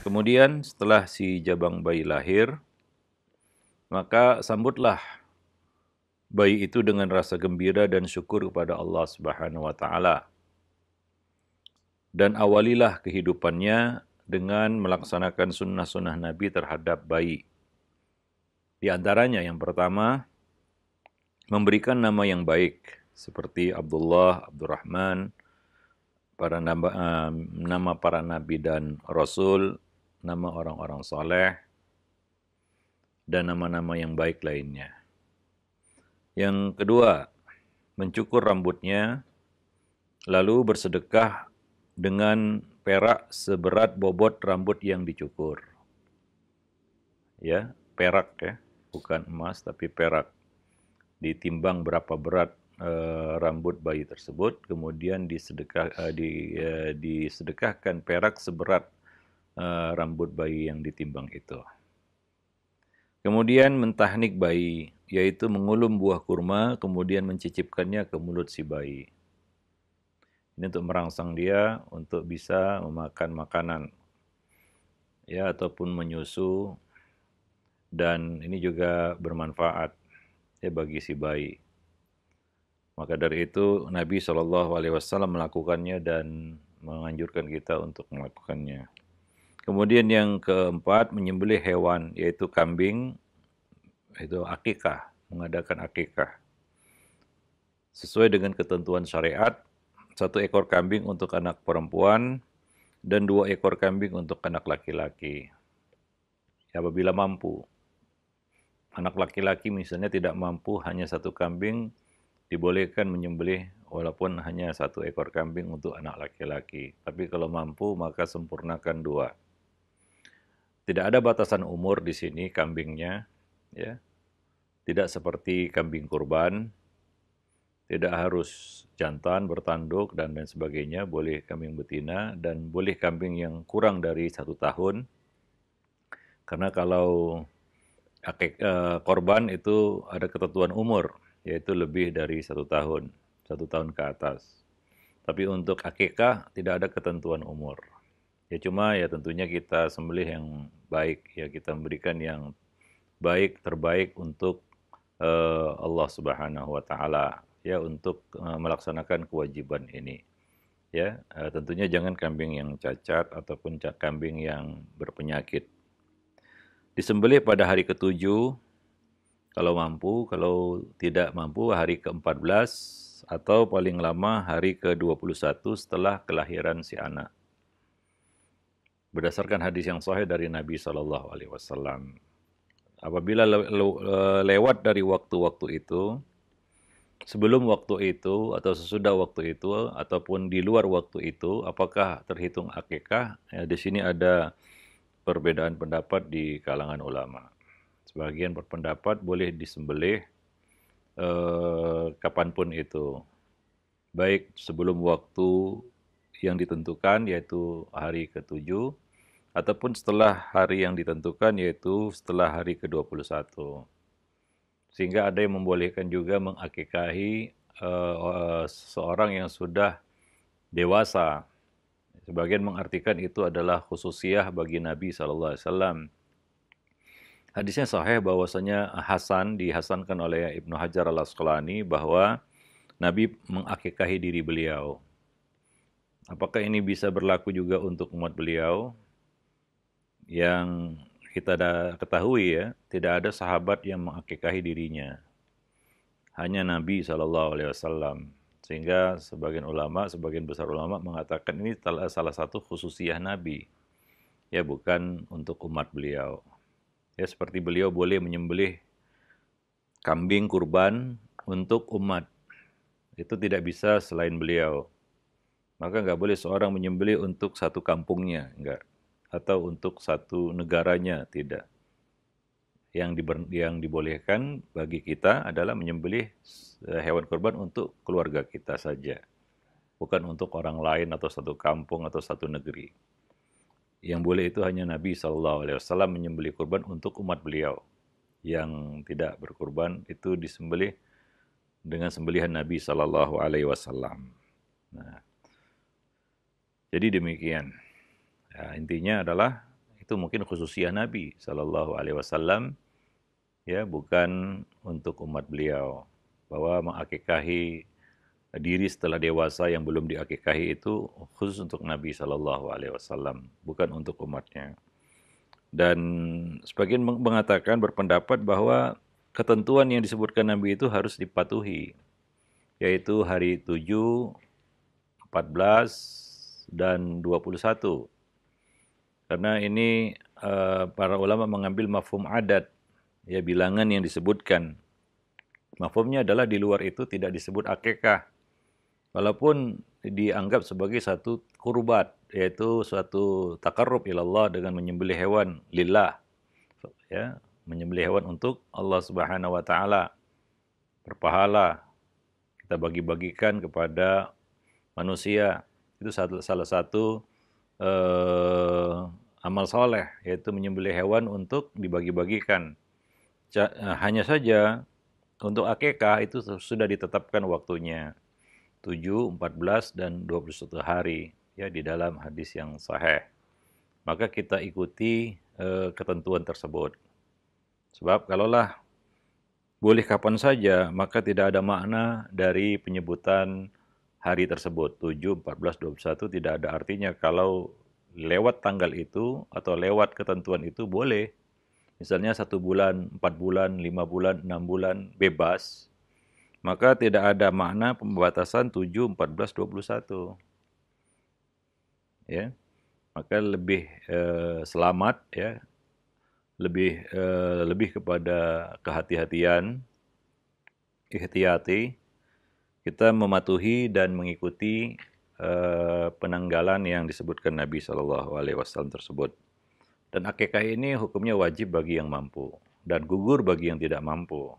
Kemudian setelah si jabang bayi lahir, maka sambutlah bayi itu dengan rasa gembira dan syukur kepada Allah Subhanahu wa taala. Dan awalilah kehidupannya dengan melaksanakan sunnah-sunnah Nabi terhadap bayi. Di antaranya yang pertama, memberikan nama yang baik seperti Abdullah, Abdurrahman, nama para nabi dan rasul, nama orang-orang soleh, dan nama-nama yang baik lainnya. Yang kedua, mencukur rambutnya, lalu bersedekah dengan perak seberat bobot rambut yang dicukur. Ya, perak ya, bukan emas tapi perak. Ditimbang berapa berat rambut bayi tersebut, kemudian disedekahkan perak seberat rambut bayi yang ditimbang itu. Kemudian mentahnik bayi, yaitu mengulum buah kurma, kemudian mencicipkannya ke mulut si bayi. Ini untuk merangsang dia untuk bisa memakan makanan, ya, ataupun menyusu, dan ini juga bermanfaat ya bagi si bayi. Maka dari itu Nabi SAW melakukannya dan menganjurkan kita untuk melakukannya. Kemudian yang keempat, menyembelih hewan, yaitu kambing, itu akikah, mengadakan akikah. Sesuai dengan ketentuan syariat, 1 ekor kambing untuk anak perempuan dan 2 ekor kambing untuk anak laki-laki. Apabila mampu. Anak laki-laki misalnya tidak mampu, hanya 1 kambing, dibolehkan menyembelih walaupun hanya 1 ekor kambing untuk anak laki-laki. Tapi kalau mampu maka sempurnakan 2. Tidak ada batasan umur di sini kambingnya, ya. Tidak seperti kambing kurban, tidak harus jantan, bertanduk, dan lain sebagainya. Boleh kambing betina dan boleh kambing yang kurang dari 1 tahun. Karena kalau korban itu ada ketentuan umur, yaitu lebih dari 1 tahun, 1 tahun ke atas. Tapi untuk akikah tidak ada ketentuan umur. Ya cuma ya tentunya kita sembelih yang baik, ya kita memberikan yang baik, terbaik untuk Allah Subhanahu wa taala, ya, untuk melaksanakan kewajiban ini. Ya, tentunya jangan kambing yang cacat ataupun kambing yang berpenyakit. Disembelih pada hari ke-7 kalau mampu, kalau tidak mampu hari ke-14 atau paling lama hari ke-21 setelah kelahiran si anak. Berdasarkan hadis yang sahih dari Nabi SAW. Apabila lewat dari waktu-waktu itu, sebelum waktu itu atau sesudah waktu itu ataupun di luar waktu itu, apakah terhitung akikah? Ya, di sini ada perbedaan pendapat di kalangan ulama. Sebagian berpendapat boleh disembelih kapanpun itu, baik sebelum waktu yang ditentukan yaitu hari ke-7 ataupun setelah hari yang ditentukan yaitu setelah hari ke-21. Sehingga ada yang membolehkan juga mengakikahi seorang yang sudah dewasa. Sebagian mengartikan itu adalah khususiyah bagi Nabi SAW. Hadisnya sahih bahwasanya Hasan dihasankan oleh Ibnu Hajar al-Asqalani bahwa Nabi mengakikahi diri beliau. Apakah ini bisa berlaku juga untuk umat beliau? Yang kita ketahui ya, tidak ada sahabat yang mengakikahi dirinya. Hanya Nabi SAW. Sehingga sebagian besar ulama mengatakan ini salah satu khususiyah Nabi. Ya, bukan untuk umat beliau. Ya, seperti beliau boleh menyembelih kambing kurban untuk umat. Itu tidak bisa selain beliau. Maka nggak boleh seorang menyembelih untuk satu kampungnya, enggak. Atau untuk satu negaranya, tidak. Yang dibolehkan bagi kita adalah menyembelih hewan kurban untuk keluarga kita saja. Bukan untuk orang lain atau satu kampung atau satu negeri. Yang boleh itu hanya Nabi SAW menyembelih kurban untuk umat beliau. Yang tidak berkurban itu disembelih dengan sembelihan Nabi SAW. Nah, jadi demikian. Ya, intinya adalah itu mungkin khususiyah Nabi Shallallahu Alaihi Wasallam, ya, bukan untuk umat beliau. Bahwa mengakikahi diri setelah dewasa yang belum diakikahi itu khusus untuk Nabi Shallallahu Alaihi Wasallam, bukan untuk umatnya. Dan sebagian mengatakan, berpendapat bahwa ketentuan yang disebutkan Nabi itu harus dipatuhi, yaitu hari 7, 14, dan 21. Karena ini para ulama mengambil mafhum adat, ya, bilangan yang disebutkan. Mafhumnya adalah di luar itu tidak disebut akikah, walaupun dianggap sebagai satu kurbat, yaitu suatu takarrub ilallah dengan menyembelih hewan lillah, ya, menyembelih hewan untuk Allah Subhanahu wa taala, berpahala, kita bagi-bagikan kepada manusia. Itu salah satu amal soleh, yaitu menyembelih hewan untuk dibagi-bagikan. Hanya saja untuk akikah itu sudah ditetapkan waktunya, 7, 14, dan 21 hari, ya, di dalam hadis yang sahih. Maka kita ikuti ketentuan tersebut. Sebab kalaulah boleh kapan saja, maka tidak ada makna dari penyebutan hari tersebut. 7, 14, 21 tidak ada artinya kalau lewat tanggal itu atau lewat ketentuan itu boleh. Misalnya 1 bulan, 4 bulan, 5 bulan, 6 bulan, bebas. Maka tidak ada makna pembatasan 7, 14, 21. Ya. Maka lebih selamat, ya, lebih kepada kehati-hatian, ihtiyati, kita mematuhi dan mengikuti penanggalan yang disebutkan Nabi Shallallahu Alaihi Wasallam tersebut. Dan akikah ini hukumnya wajib bagi yang mampu dan gugur bagi yang tidak mampu.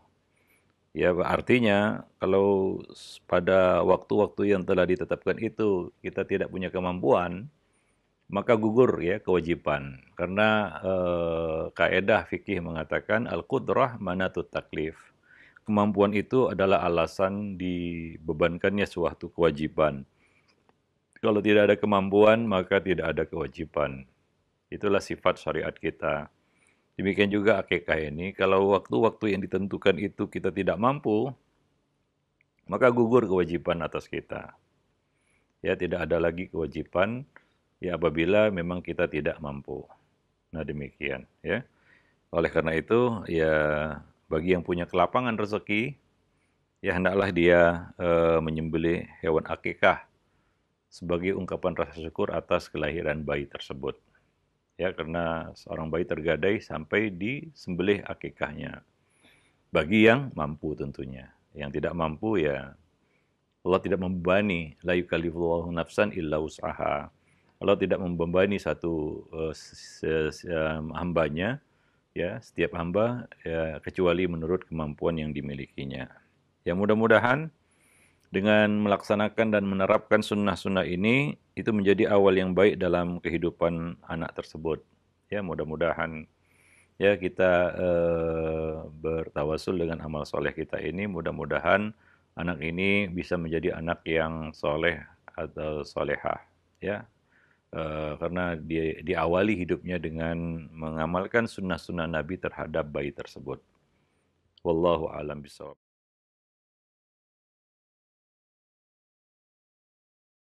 Ya, artinya kalau pada waktu-waktu yang telah ditetapkan itu kita tidak punya kemampuan, maka gugur, ya, kewajiban. Karena kaidah fikih mengatakan al-qudrah manatut taklif. Kemampuan itu adalah alasan dibebankannya suatu kewajiban. Kalau tidak ada kemampuan, maka tidak ada kewajiban. Itulah sifat syariat kita. Demikian juga akikah ini, kalau waktu-waktu yang ditentukan itu kita tidak mampu, maka gugur kewajiban atas kita. Ya, tidak ada lagi kewajiban, ya, apabila memang kita tidak mampu. Nah, demikian, ya. Oleh karena itu, ya, bagi yang punya kelapangan rezeki, ya, hendaklah dia menyembelih hewan akikah sebagai ungkapan rasa syukur atas kelahiran bayi tersebut. Ya, karena seorang bayi tergadai sampai disembelih akikahnya. Bagi yang mampu tentunya. Yang tidak mampu, ya, Allah tidak membebani, la yukallifullahu nafsan illa wus'aha. Allah tidak membebani satu hambanya, ya, setiap hamba, ya, kecuali menurut kemampuan yang dimilikinya. Ya, mudah-mudahan dengan melaksanakan dan menerapkan sunnah-sunnah ini, itu menjadi awal yang baik dalam kehidupan anak tersebut. Ya, mudah-mudahan, ya, kita bertawasul dengan amal soleh kita ini, mudah-mudahan anak ini bisa menjadi anak yang soleh atau solehah. Ya, karena dia diawali hidupnya dengan mengamalkan sunnah-sunnah Nabi terhadap bayi tersebut. Wallahu a'lam bishawab.